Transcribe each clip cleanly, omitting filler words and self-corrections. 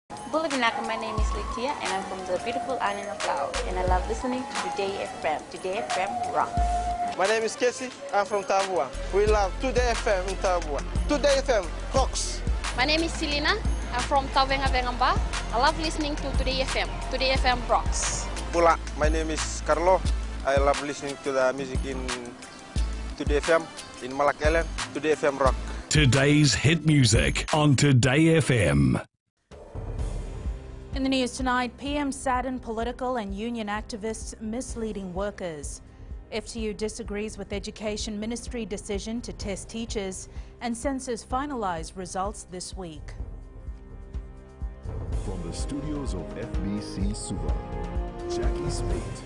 Bulabinaka, my name is Litia and I'm from the beautiful island of Laos and I love listening to Today FM. Today FM rocks. My name is Casey, I'm from Tabua. We love Today FM in Tabua. Today FM rocks. My name is Selina, I'm from Tavenga Vengamba. I love listening to Today FM. Today FM rocks. Pula, my name is Carlo. I love listening to the music in Today FM, in Malak Island. Today FM rock. Today's hit music on Today FM. In the news tonight, PM saddened political and union activists misleading workers. FTU disagrees with Education Ministry decision to test teachers, and Census finalised results this week. From the studios of FBC Suva, Jackie Spate.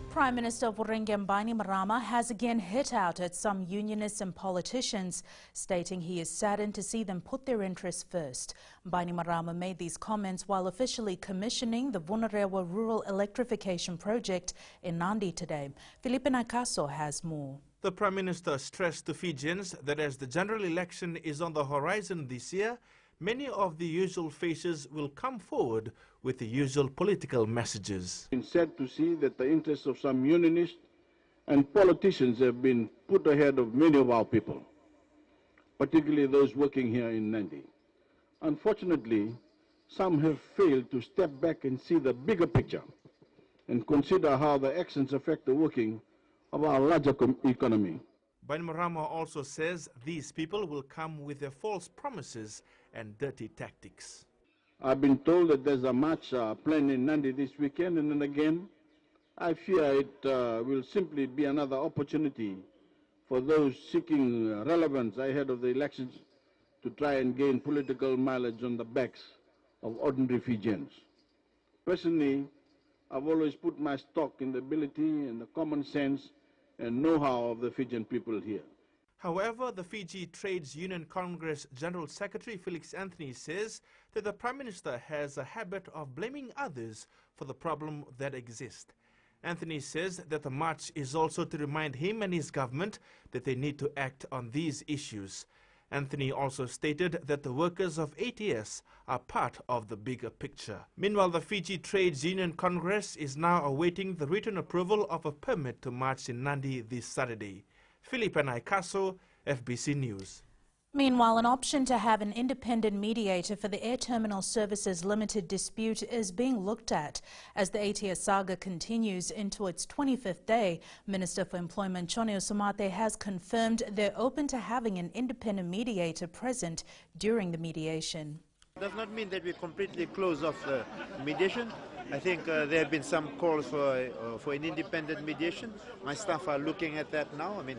Prime Minister Baini Marama has again hit out at some unionists and politicians, stating he is saddened to see them put their interests first. Baini Marama made these comments while officially commissioning the Vunarewa Rural Electrification Project in Nandi today. Felipe Nakaso has more. The Prime Minister stressed to Fijians that as the general election is on the horizon this year, many of the usual faces will come forward with the usual political messages. It's sad to see that the interests of some unionists and politicians have been put ahead of many of our people, particularly those working here in Nandi. Unfortunately, some have failed to step back and see the bigger picture and consider how the actions affect the working of our larger economy. Baini Marama also says these people will come with their false promises and dirty tactics. I've been told that there's a march planned in Nandi this weekend, and then again, I fear it will simply be another opportunity for those seeking relevance ahead of the elections to try and gain political mileage on the backs of ordinary Fijians. Personally, I've always put my stock in the ability and the common sense and know-how of the Fijian people here. However, the Fiji Trades Union Congress General Secretary Felix Anthony says that the Prime Minister has a habit of blaming others for the problem that exists. Anthony says that the march is also to remind him and his government that they need to act on these issues. Anthony also stated that the workers of ATS are part of the bigger picture. Meanwhile, the Fiji Trades Union Congress is now awaiting the written approval of a permit to march in Nandi this Saturday. Felipe Naikaso, FBC News. Meanwhile, an option to have an independent mediator for the Air Terminal Services Limited dispute is being looked at. As the ATS saga continues into its 25th day, Minister for Employment Choneo Somate has confirmed they're open to having an independent mediator present during the mediation. It does not mean that we completely close off the mediation. I think there have been some calls for an independent mediation. My staff are looking at that now. I mean,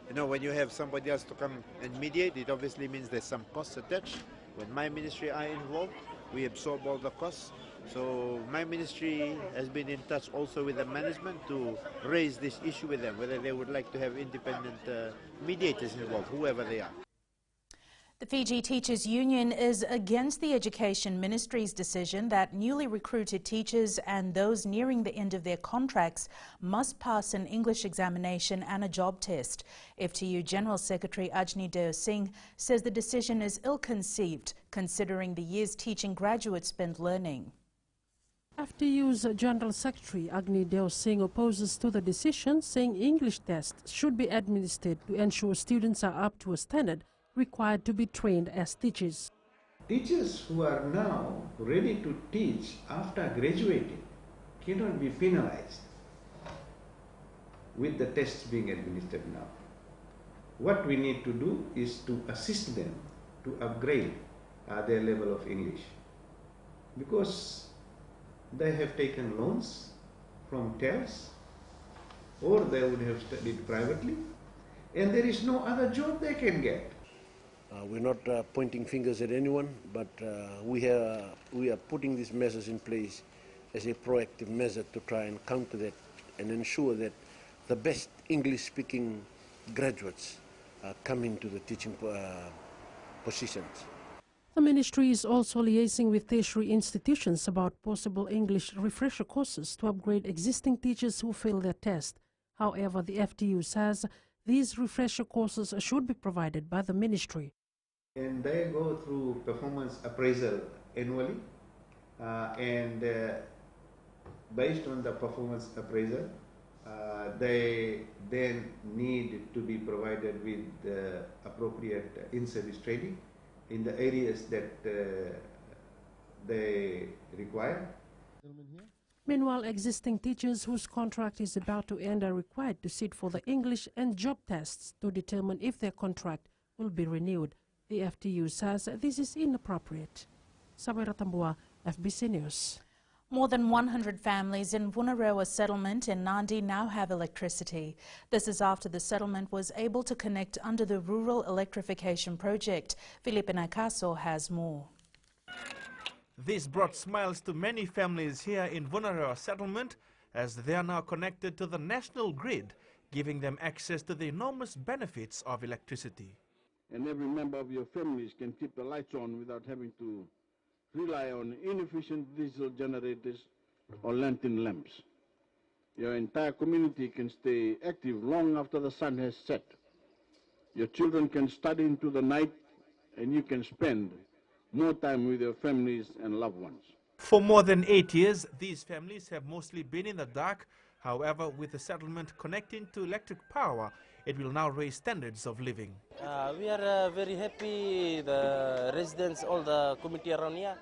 you know, when you have somebody else to come and mediate, it obviously means there's some costs attached. When my ministry are involved, we absorb all the costs. So my ministry has been in touch also with the management to raise this issue with them, whether they would like to have independent mediators involved, whoever they are. The Fiji Teachers Union is against the Education Ministry's decision that newly recruited teachers and those nearing the end of their contracts must pass an English examination and a job test. FTU General Secretary Ajni Deo Singh says the decision is ill-conceived, considering the years teaching graduates spent learning. FTU's General Secretary Agni Deo Singh opposes to the decision, saying English tests should be administered to ensure students are up to a standard required to be trained as teachers. Teachers who are now ready to teach after graduating cannot be penalized with the tests being administered now. What we need to do is to assist them to upgrade their level of English, because they have taken loans from TELS or they would have studied privately and there is no other job they can get. We're not pointing fingers at anyone, but we are putting these measures in place as a proactive measure to try and counter that and ensure that the best English-speaking graduates come into the teaching positions. The ministry is also liaising with tertiary institutions about possible English refresher courses to upgrade existing teachers who fail their test. However, the FTU says these refresher courses should be provided by the ministry. And they go through performance appraisal annually, and based on the performance appraisal, they then need to be provided with appropriate in-service training in the areas that they require. Meanwhile, existing teachers whose contract is about to end are required to sit for the English and job tests to determine if their contract will be renewed. The FTU says this is inappropriate. Sabira Tambua, FBC News. More than 100 families in Vunarewa settlement in Nandi now have electricity. This is after the settlement was able to connect under the Rural Electrification Project. Felipe Nakaso has more. This brought smiles to many families here in Vunarewa settlement as they are now connected to the national grid, giving them access to the enormous benefits of electricity. And every member of your families can keep the lights on without having to rely on inefficient diesel generators or lantern lamps. Your entire community can stay active long after the sun has set. Your children can study into the night, and you can spend more time with your families and loved ones. For more than 8 years, these families have mostly been in the dark. However, with the settlement connecting to electric power, it will now raise standards of living. We are very happy, the residents, all the community around here,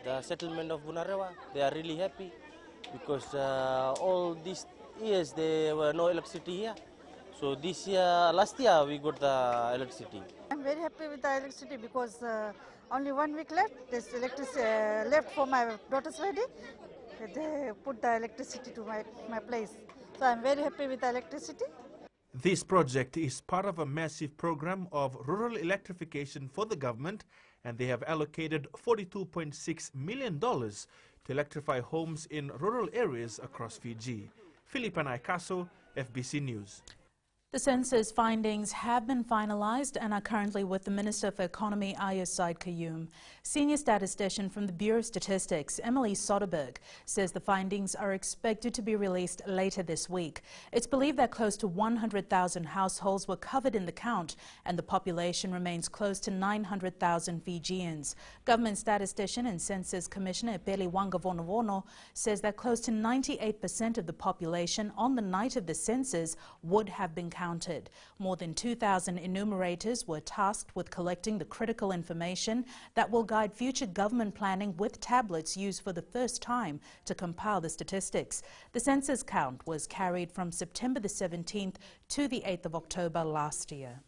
the settlement of Vunarewa, they are really happy because all these years there were no electricity here. So this year, last year we got the electricity. I'm very happy with the electricity because only 1 week left. There's electricity left for my daughter's wedding. They put the electricity to my place. So I'm very happy with the electricity. This project is part of a massive program of rural electrification for the government, and they have allocated $42.6 million to electrify homes in rural areas across Fiji. Felipe Naikaso, FBC News. The census findings have been finalized and are currently with the Minister for Economy, Ayah Said Qayyum. Senior statistician from the Bureau of Statistics, Emily Soderberg, says the findings are expected to be released later this week. It's believed that close to 100,000 households were covered in the count, and the population remains close to 900,000 Fijians. Government statistician and Census Commissioner Peli Wangavonovono says that close to 98% of the population on the night of the census would have been counted. More than 2,000 enumerators were tasked with collecting the critical information that will guide future government planning with tablets used for the first time to compile the statistics. The census count was carried from September the 17th to the 8th of October last year.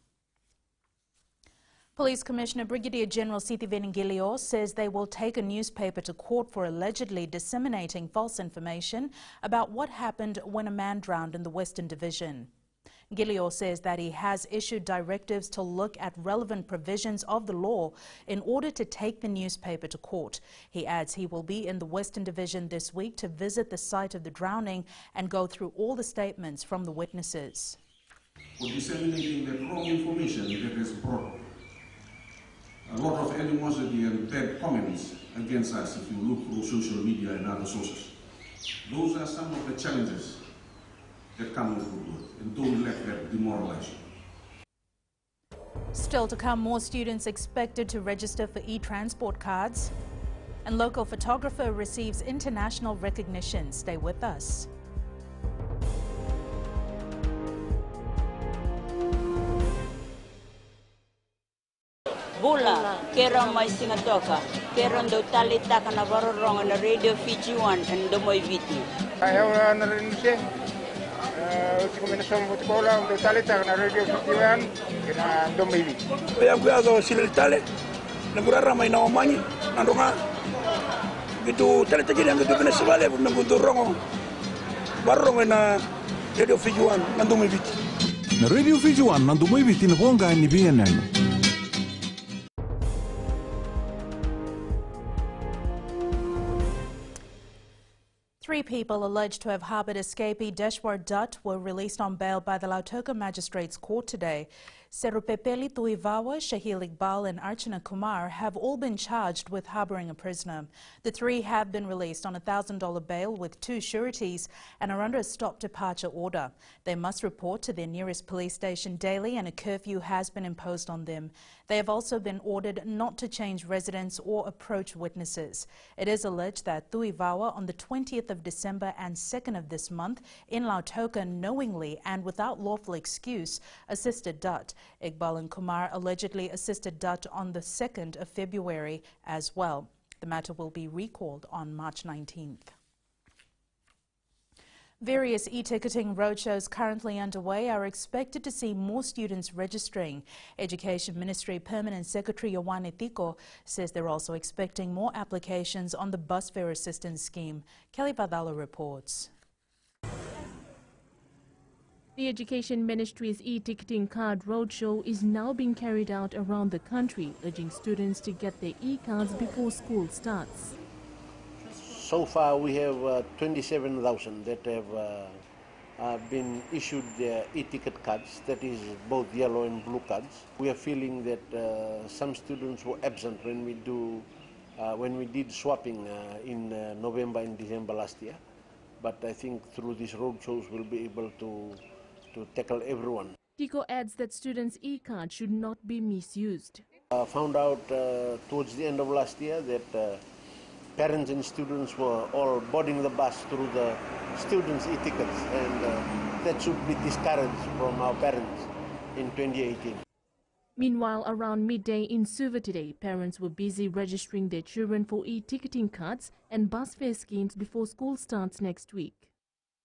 Police Commissioner Brigadier General Siti Veningilio says they will take a newspaper to court for allegedly disseminating false information about what happened when a man drowned in the Western Division. Gilio says that he has issued directives to look at relevant provisions of the law in order to take the newspaper to court. He adds he will be in the Western Division this week to visit the site of the drowning and go through all the statements from the witnesses. For disseminating the wrong information that has brought a lot of animosity and bad comments against us if you look through social media and other sources. Those are some of the challenges that come with good work, and don't let that demoralize you. Still to come, more students expected to register for e-transport cards, and local photographer receives international recognition. Stay with us. Bula, kera mai singatoka, kera ndo talita kana varorong na Radio Fiji 1 and ndo moi viti. Ayaw na rin siya. Kombinasyon ko lang ndo talita kana Radio Fiji 1 kina ndo moi viti. Kaya kuyazo sila tale, nagurara may naomanyi, nandunga. Gitu talita gini ang gitu pinasibale, nagunto rongo. Barong na Radio Fiji 1 nando moi viti. Na Radio Fiji 1 nando moi viti na bonga ni BNN. 3 people alleged to have harbored escapee Deshwar Dutt were released on bail by the Lautoka Magistrates Court today. Serupepeli Tuivawa, Shahil Iqbal and Archana Kumar have all been charged with harboring a prisoner. The three have been released on a $1,000 bail with 2 sureties and are under a stop departure order. They must report to their nearest police station daily and a curfew has been imposed on them. They have also been ordered not to change residence or approach witnesses. It is alleged that Tuivawa on the 20th of December and 2nd of this month in Lautoka knowingly and without lawful excuse assisted Dutt. Iqbal and Kumar allegedly assisted Dutt on the 2nd of February as well. The matter will be recalled on March 19th. Various e-ticketing roadshows currently underway are expected to see more students registering. Education Ministry Permanent Secretary Yowane Tiko says they're also expecting more applications on the bus fare assistance scheme. Kelly Vadala reports. The Education Ministry's e-ticketing card roadshow is now being carried out around the country, urging students to get their e-cards before school starts. So far, we have 27,000 that have been issued their e-ticket cards, that is both yellow and blue cards. We are feeling that some students were absent when we did swapping in November and December last year. But I think through these roadshows, we'll be able to tackle everyone. Tiko adds that students' e-cards should not be misused. Found out towards the end of last year that parents and students were all boarding the bus through the students' e-tickets, and that should be discouraged from our parents in 2018. Meanwhile, around midday in Suva today, parents were busy registering their children for e-ticketing cards and bus fare schemes before school starts next week.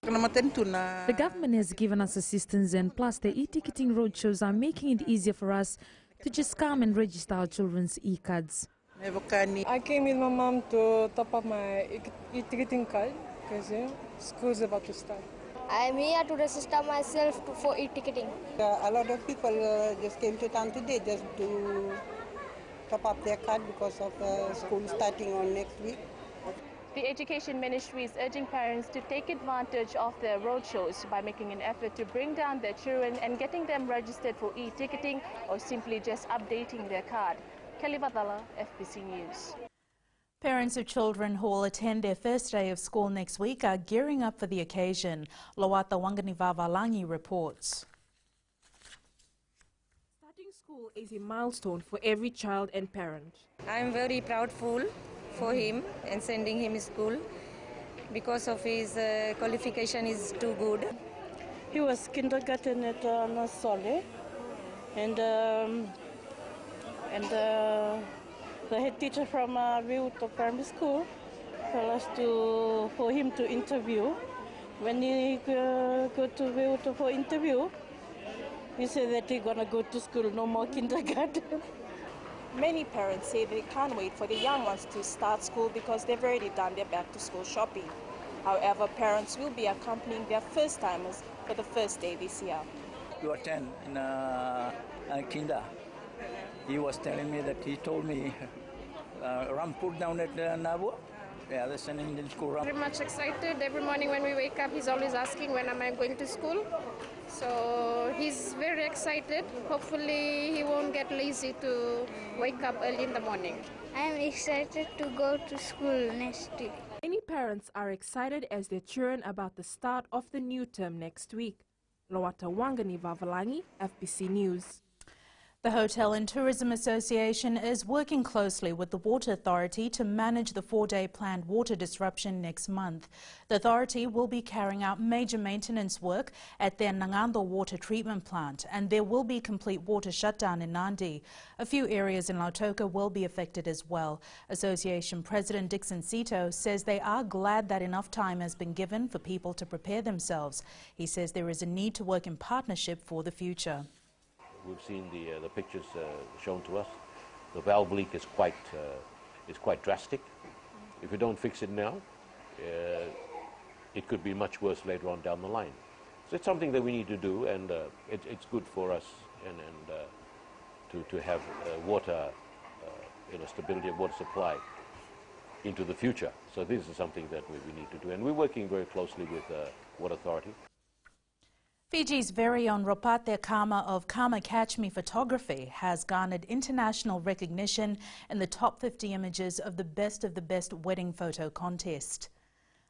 The government has given us assistance, and plus the e-ticketing roadshows are making it easier for us to just come and register our children's e-cards. I came with my mom to top up my e-ticketing card because school's about to start. I'm here to register myself for e-ticketing. A lot of people just came to town today just to top up their card because of school starting on next week. The Education Ministry is urging parents to take advantage of the roadshows by making an effort to bring down their children and getting them registered for e-ticketing or simply just updating their card. Kelly Vadala, FBC News. Parents of children who will attend their first day of school next week are gearing up for the occasion. Lowata Wanganivavalangi reports. Starting school is a milestone for every child and parent. I'm very proudful for him and sending him to school because of his qualification is too good. He was kindergarten at Nasole, and the head teacher from Viuto Primary School told us for him to interview. When he go to Viuto for interview, he said that he's gonna go to school, no more kindergarten. Many parents say they can't wait for the young ones to start school because they've already done their back-to-school shopping. However, parents will be accompanying their first-timers for the first day this year. To attend in kinder. He was telling me that he told me Rampur down at Nabu. Yeah, that's an Indian school. Very much excited. Every morning when we wake up, he's always asking when am I going to school. So he's very excited. Hopefully he won't get lazy to wake up early in the morning. I'm excited to go to school next week. Many parents are excited as they churn about the start of the new term next week. Lowata Wangani Vavalangi, FBC News. The Hotel and Tourism Association is working closely with the Water Authority to manage the 4-day planned water disruption next month. The authority will be carrying out major maintenance work at their Nangando water treatment plant, and there will be complete water shutdown in Nandi. A few areas in Lautoka will be affected as well. Association President Dixon Sito says they are glad that enough time has been given for people to prepare themselves. He says there is a need to work in partnership for the future. We've seen the pictures shown to us. The valve leak is quite drastic. If we don't fix it now, it could be much worse later on down the line. So it's something that we need to do, and it's good for us to have water, stability of water supply into the future. So this is something that we need to do, and we're working very closely with Water Authority. Fiji's very own Ropate Kama of Kama Catch Me Photography has garnered international recognition in the top 50 images of the best wedding photo contest.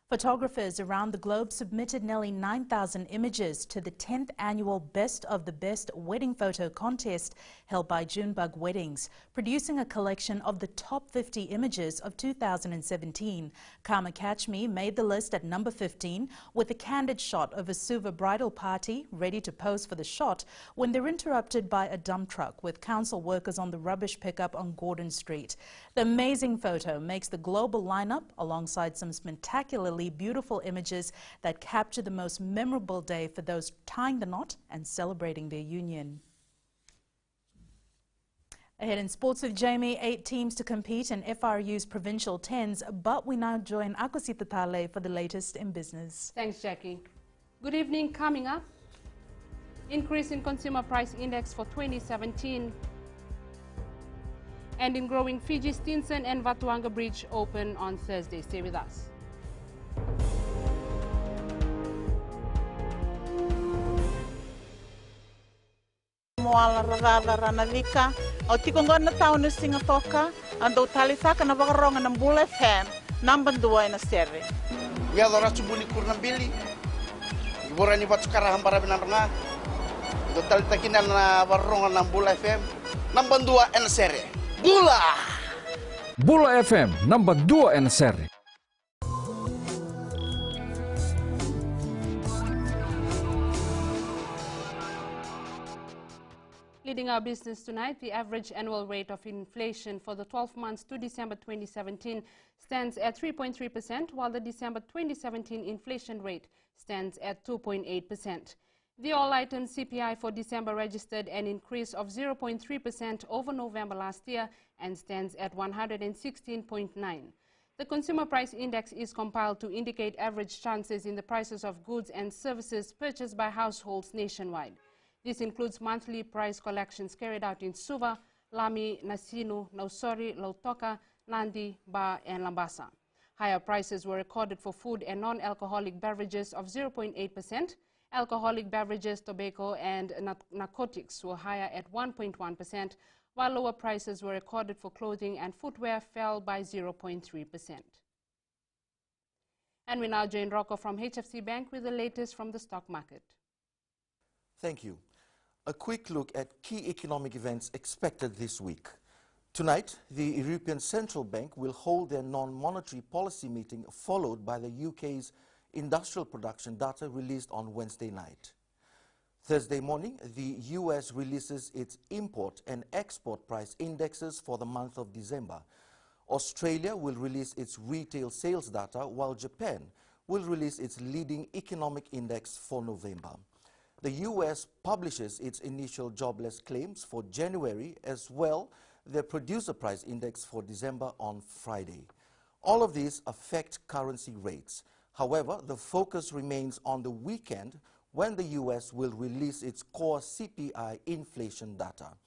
Photographers around the globe submitted nearly 9,000 images to the 10th annual Best of the Best Wedding Photo Contest held by Junebug Weddings, producing a collection of the top 50 images of 2017. Kama Catch Me made the list at number 15 with a candid shot of a Suva bridal party ready to pose for the shot when they're interrupted by a dump truck with council workers on the rubbish pickup on Gordon Street. The amazing photo makes the global lineup alongside some spectacularly beautiful images that capture the most memorable day for those tying the knot and celebrating their union. Ahead in sports with Jamie, 8 teams to compete in FRU's provincial 10s, but we now join Akosita Tale for the latest in business. Thanks, Jackie. Good evening. Coming up, increase in consumer price index for 2017. And in growing Fiji, Stinson and Vatuanga Bridge open on Thursday. Stay with us. Moala ragala ranavika o tikongona tauna singatoka ando talisaka na vakaronga na Bula FM number 2 na serre. Ya dora subuni kurna bili. Ibora ni vatukara hambara binaranga. Do talitakina na varonga na Bula FM number 2 na serre. Bula FM number 2 na serre. Leading our business tonight, the average annual rate of inflation for the 12 months to December 2017 stands at 3.3%, while the December 2017 inflation rate stands at 2.8%. The all-item CPI for December registered an increase of 0.3% over November last year and stands at 116.9. The Consumer Price Index is compiled to indicate average chances in the prices of goods and services purchased by households nationwide. This includes monthly price collections carried out in Suva, Lami, Nasinu, Nausori, Lautoka, Nandi, Ba, and Lambasa. Higher prices were recorded for food and non-alcoholic beverages of 0.8%. Alcoholic beverages, tobacco, and narcotics were higher at 1.1%, while lower prices were recorded for clothing and footwear fell by 0.3%. And we now join Rocco from HFC Bank with the latest from the stock market. Thank you. A quick look at key economic events expected this week. Tonight, the European Central Bank will hold their non-monetary policy meeting, followed by the UK's industrial production data released on Wednesday night. Thursday morning, the US releases its import and export price indexes for the month of December. Australia will release its retail sales data, while Japan will release its leading economic index for November. The US publishes its initial jobless claims for January, as well their producer price index for December on Friday. All of these affect currency rates. However, the focus remains on the weekend when the US will release its core CPI inflation data.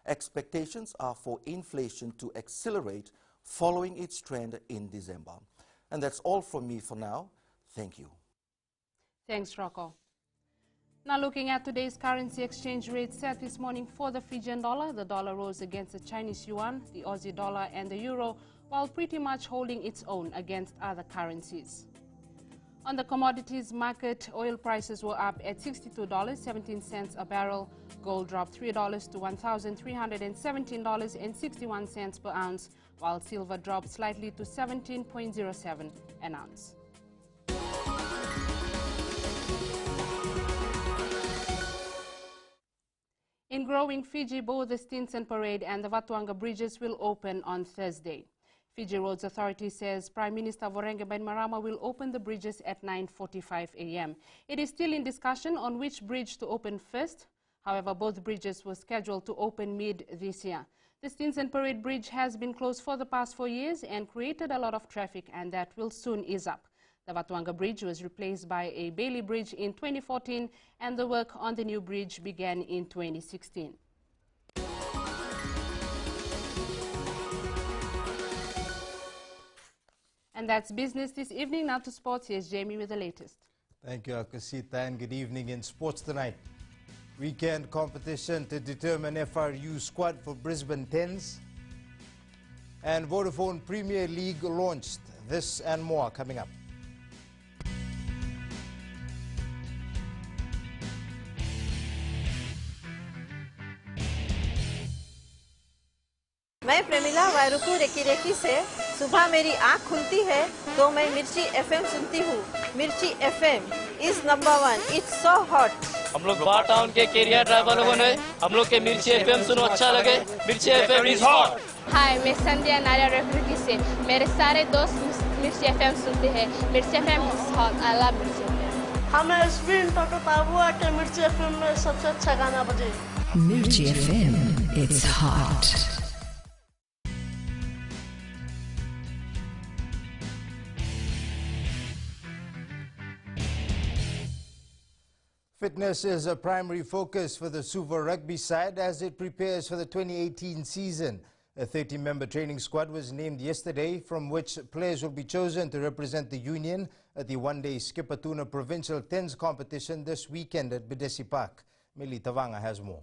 Expectations are for inflation to accelerate following its trend in December. And that's all from me for now. Thank you. Thanks, Rocco. Now looking at today's currency exchange rate set this morning for the Fijian dollar. The dollar rose against the Chinese yuan, the Aussie dollar and the euro, while pretty much holding its own against other currencies. On the commodities market, oil prices were up at $62.17 a barrel. Gold dropped $3 to $1,317.61 per ounce, while silver dropped slightly to 17.07 an ounce. In growing Fiji, both the Stinson Parade and the Vatuanga bridges will open on Thursday. Fiji Roads Authority says Prime Minister Voreqe Bainimarama will open the bridges at 9:45 a.m. It is still in discussion on which bridge to open first. However, both bridges were scheduled to open mid this year. The Stinson Parade Bridge has been closed for the past 4 years and created a lot of traffic, and that will soon ease up. The Vatuanga Bridge was replaced by a Bailey Bridge in 2014, and the work on the new bridge began in 2016. And that's business this evening. Now to sports. Here's Jamie with the latest. Thank you, Akasita, and good evening. In sports tonight, weekend competition to determine FRU squad for Brisbane Tens, and Vodafone Premier League launched. This and more coming up. मैं Premila वायरुकू recce recce से सुबह मेरी आँख खुलती है तो मैं मिर्ची एफएम सुनती हूँ। मिर्ची FM is number 1। It's so hot. हम लोग बार टाउन के कैरियर ड्राइवर लोगों ने हम लोग के मिर्ची एफएम सुनो अच्छा लगे। मिर्ची एफएम इज हॉट। हाय, मैं संध्या नारियल रेफ्रिकी से मेरे सारे दोस्त मिर्ची एफएम सुनते हैं। मिर्ची FM is hot. I love मिर्ची एफएम। हमें स्पिन तो ताबुआ के मिर्ची एफएम में सबसे अच्छा गाना बजे। मिर्ची FM it's hot. Fitness is a primary focus for the Suva Rugby side as it prepares for the 2018 season. A 30-member training squad was named yesterday, from which players will be chosen to represent the union at the one-day Skipatuna Provincial Tens competition this weekend at Bidesi Park. Mili Tavanga has more.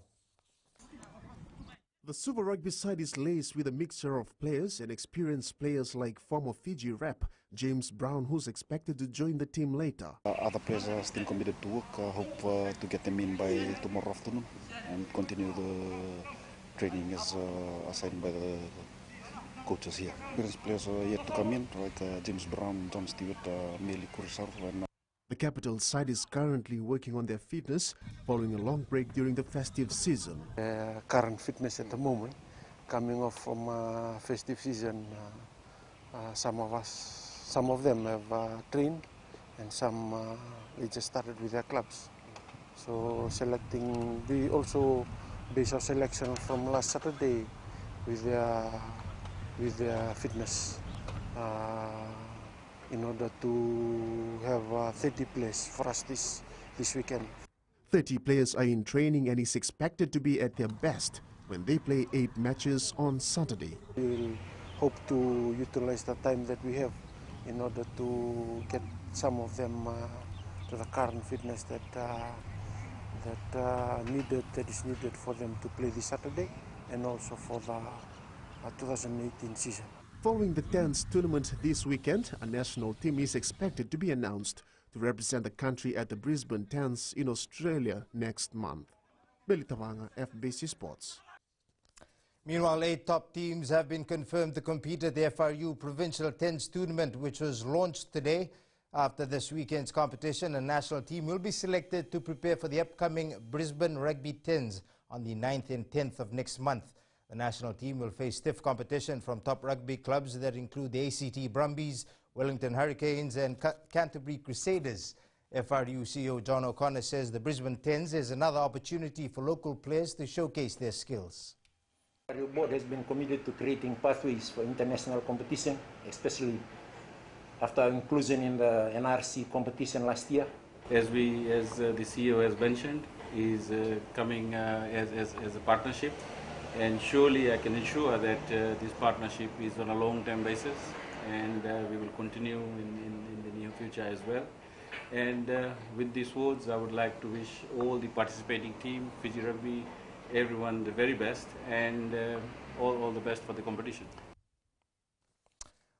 The Suva Rugby side is laced with a mixture of players and experienced players like former Fiji rep James Brown, who's expected to join the team later. Other players are still committed to work. Hope to get them in by tomorrow afternoon and continue the training as assigned by the coaches here. Experienced players are yet to come in, like James Brown, John Stewart, Meli Kurisar. The capital side is currently working on their fitness following a long break during the festive season. Current fitness at the moment, coming off from festive season, some of them have trained and some they just started with their clubs. So selecting, we also base our selection from last Saturday with their fitness. In order to have 30 players for us this weekend. 30 players are in training and is expected to be at their best when they play 8 matches on Saturday. We will hope to utilize the time that we have in order to get some of them to the current fitness that is needed for them to play this Saturday and also for the 2018 season. Following the Tens tournament this weekend, a national team is expected to be announced to represent the country at the Brisbane Tens in Australia next month. Billy Tavanga, FBC Sports. Meanwhile, 8 top teams have been confirmed to compete at the FRU Provincial Tens tournament, which was launched today. After this weekend's competition, a national team will be selected to prepare for the upcoming Brisbane Rugby Tens on the 9th and 10th of next month. The national team will face stiff competition from top rugby clubs that include the ACT Brumbies, Wellington Hurricanes and Canterbury Crusaders. FRU CEO John O'Connor says the Brisbane Tens is another opportunity for local players to showcase their skills. The FRU board has been committed to creating pathways for international competition, especially after inclusion in the NRC competition last year. As the CEO has mentioned, is coming as a partnership. And surely I can ensure that this partnership is on a long-term basis and we will continue in the near future as well. And with these words, I would like to wish all the participating team, Fiji Rugby, everyone the very best and all the best for the competition.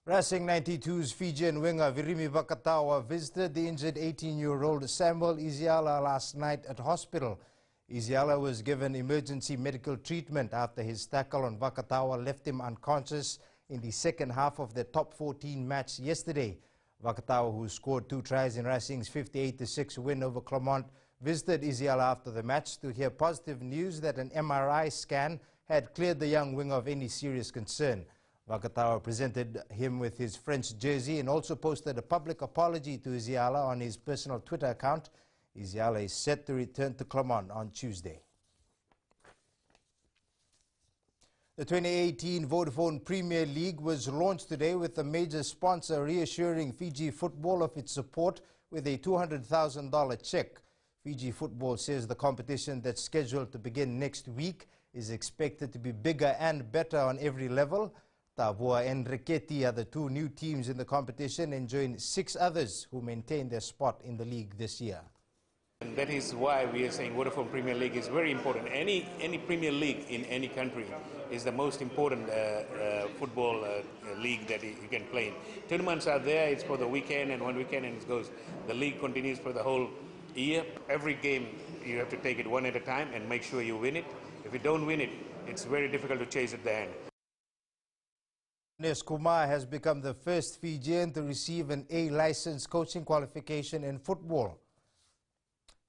Racing 92's Fijian winger Virimi Vakatawa visited the injured 18-year-old Samuel Iziala last night at hospital. Iziala was given emergency medical treatment after his tackle on Vakatawa left him unconscious in the second half of the top 14 match yesterday. Vakatawa, who scored 2 tries in Racing's 58-6 win over Clermont, visited Iziala after the match to hear positive news that an MRI scan had cleared the young winger of any serious concern. Vakatawa presented him with his French jersey and also posted a public apology to Iziala on his personal Twitter account. Iziala is set to return to Clermont on Tuesday. The 2018 Vodafone Premier League was launched today with a major sponsor reassuring Fiji football of its support with a $200,000 check. Fiji football says the competition that's scheduled to begin next week is expected to be bigger and better on every level. Tavua and Riquetti are the two new teams in the competition and join 6 others who maintain their spot in the league this year. And that is why we are saying Vodafone Premier League is very important. Any Premier League in any country is the most important football league that you can play in. Tournaments are there, it's for the weekend, and one weekend and it goes. The league continues for the whole year. Every game you have to take it one at a time and make sure you win it. If you don't win it, it's very difficult to chase at the end. Kumar has become the first Fijian to receive an A license coaching qualification in football.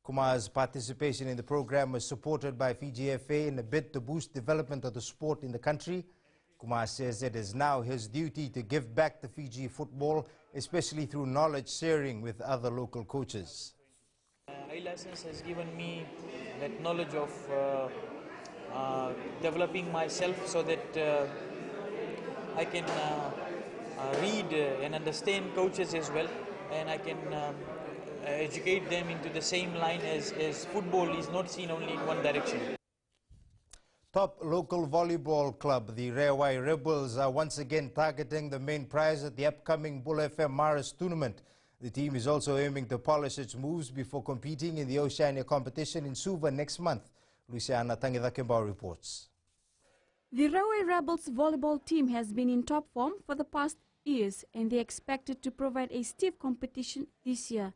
Kumar's participation in the program was supported by Fiji FA in a bid to boost development of the sport in the country. Kumar says it is now his duty to give back to Fiji football, especially through knowledge sharing with other local coaches. A license has given me that knowledge of developing myself so that I can read and understand coaches as well, and I can educate them into the same line as football is not seen only in one direction. Top local volleyball club, the Rewai Rebels, are once again targeting the main prize at the upcoming Bull FM Maris tournament. The team is also aiming to polish its moves before competing in the Oceania competition in Suva next month. Luciana Tangidakembao reports. The Rewai Rebels volleyball team has been in top form for the past years, and they are expected to provide a stiff competition this year.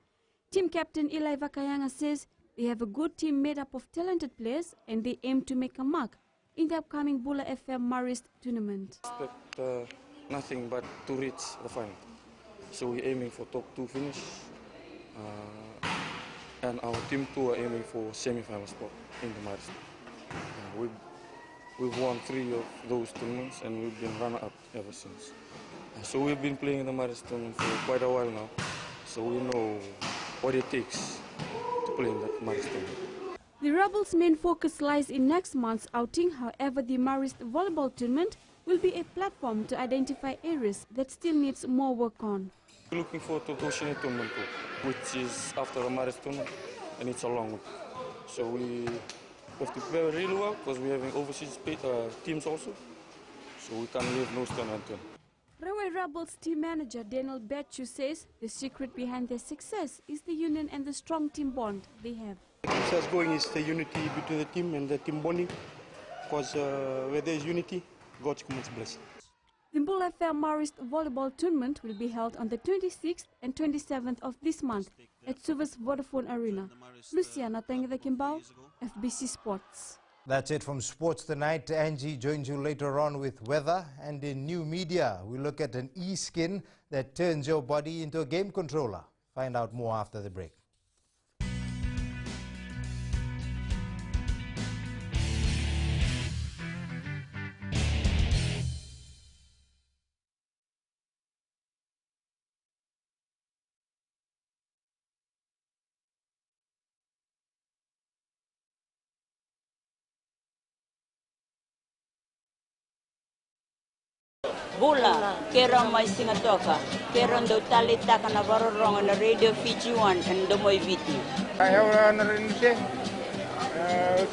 Team captain Eli Vakayanga says they have a good team made up of talented players and they aim to make a mark in the upcoming Bula FM Maris tournament. Expect nothing but to reach the final. So we're aiming for top 2 finish, and our team 2 are aiming for semi-final spot in the Maris. We've won 3 of those tournaments and we've been runner-up ever since. So we've been playing in the Maris tournament for quite a while now, so we know what it takes to play in that Maris tournament. The Rebels' main focus lies in next month's outing. However, the Maris volleyball tournament will be a platform to identify areas that still needs more work on. We're looking forward to the Oceania tournament, which is after the Maris tournament, and it's a long one. So we have to prepare really well because we're having overseas teams also, so we can't leave no stone unturned. Rewai Rebels team manager Daniel Betchu says the secret behind their success is the union and the strong team bond they have. What keeps us going is the unity between the team and the team bonding, because where there is unity, God commands blessing. The Bull FM Maris volleyball tournament will be held on the 26th and 27th of this month at Suva's Vodafone Arena. Luciana Tangida-Kimbao, FBC Sports. That's it from sports tonight. Angie joins you later on with weather, and in new media, we look at an e-skin that turns your body into a game controller. Find out more after the break. Bula, kera mai singatoka, kera ndo talita kana varorong na radio Fiji 1 and domoy viti. Ayaw na rin siya.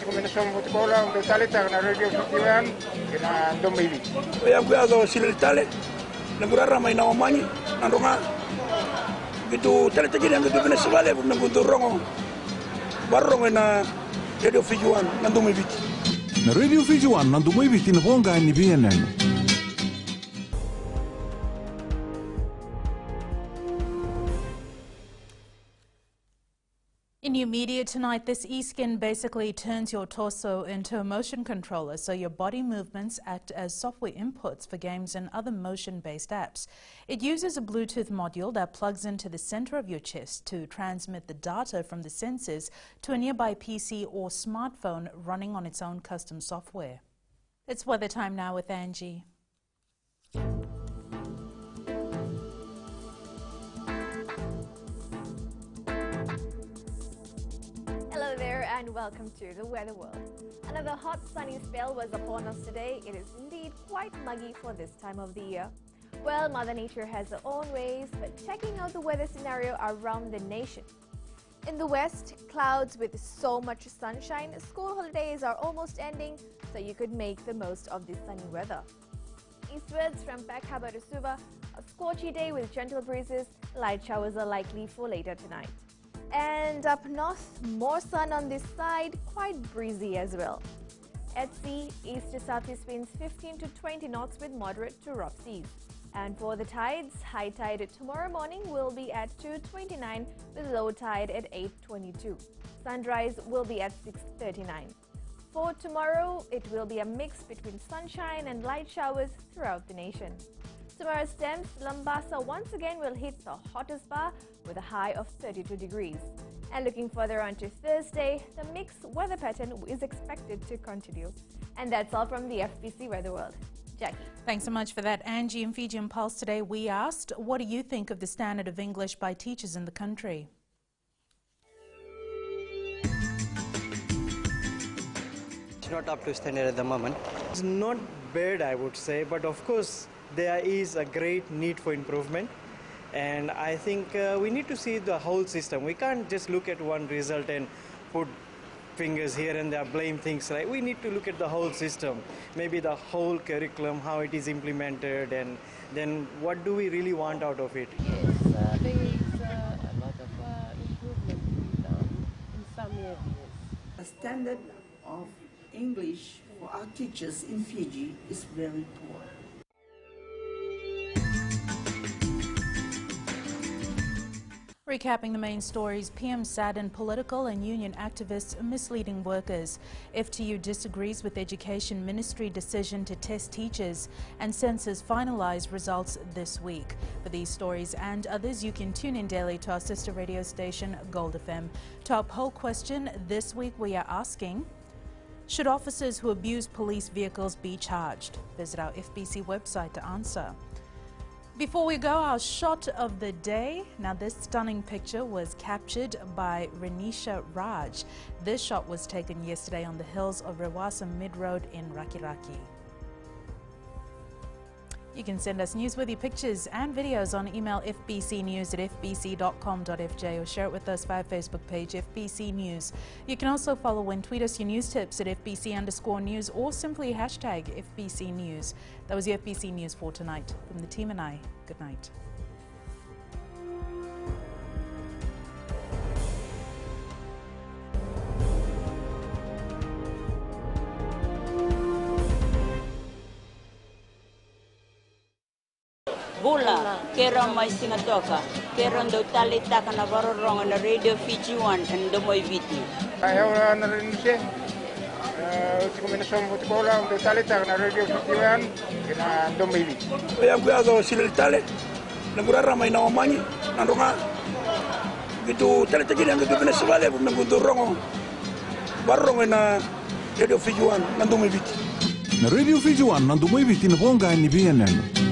Kombinasyon mo tikola ndo talita kana radio Fiji 1 kina domoy viti. Kaya kuyaga sila tale, nagurara may nawamanyi, nandunga. Gitu talita gini ang gitu pinasibale, nagundurong varorong na radio Fiji 1 nandomoy viti. Na radio Fiji 1 nandomoy viti na honga ni BNN. In new media tonight, this e-skin basically turns your torso into a motion controller, so your body movements act as software inputs for games and other motion-based apps. It uses a Bluetooth module that plugs into the center of your chest to transmit the data from the Census to a nearby PC or smartphone running on its own custom software. It's weather time now with Angie. Hello there and welcome to the Weather World. Another hot sunny spell was upon us today. It is indeed quite muggy for this time of the year. Well, Mother Nature has her own ways, but checking out the weather scenario around the nation. In the west, clouds with so much sunshine. School holidays are almost ending, so you could make the most of this sunny weather. Eastwards from Peck Harbour to Suva, a scorchy day with gentle breezes. Light showers are likely for later tonight. And up north, more sun on this side, quite breezy as well. At sea, east to southeast winds 15 to 20 knots with moderate to rough seas. And for the tides, high tide tomorrow morning will be at 2:29 with low tide at 8:22. Sunrise will be at 6:39. For tomorrow, it will be a mix between sunshine and light showers throughout the nation. Tomorrow's temps, Lambasa once again will hit the hottest bar with a high of 32 degrees. And looking further on to Thursday, the mixed weather pattern is expected to continue. And that's all from the FBC Weather World. Jackie. Thanks so much for that, Angie. In Fijian Pulse today, we asked, what do you think of the standard of English by teachers in the country? It's not up to standard at the moment. It's not bad, I would say, but of course there is a great need for improvement. And I think we need to see the whole system. We can't just look at one result and put fingers here and there, blame things. Right? We need to look at the whole system, maybe the whole curriculum, how it is implemented, and then what do we really want out of it. Yes, there is a lot of improvement in some areas. The standard of English for our teachers in Fiji is very poor. Recapping the main stories, PM saddened political and union activists misleading workers. FTU disagrees with Education Ministry decision to test teachers, and Census finalised results this week. For these stories and others, you can tune in daily to our sister radio station, Gold FM. To our poll question this week, we are asking, should officers who abuse police vehicles be charged? Visit our FBC website to answer. Before we go, our shot of the day. Now, this stunning picture was captured by Renisha Raj. This shot was taken yesterday on the hills of Rewasa Mid Road in Rakiraki. You can send us newsworthy pictures and videos on email fbcnews@fbc.com.fj or share it with us via Facebook page FBC News. You can also follow and tweet us your news tips at FBC_news or simply hashtag FBC News. That was your FBC News for tonight. From the team and I, good night. Bula, kera mai singa toka, kera ndo tali taka na varorong na Radio Fiji 1 and Domoy Viti. Ayaw na rin siya. Uti ko minasong buti ko lang, ndo tali taka na Radio Fiji 1 and Domoy Viti. Ayaw ko yazo sila tali, nagurara may nawamanyi, nandunga. Gitu tali tagi yang gitu pinasawale, nagunto rongo, barong na Radio Fiji 1 and Domoy Viti. Na Radio Fiji 1 and Domoy Viti na bonga ni BNN.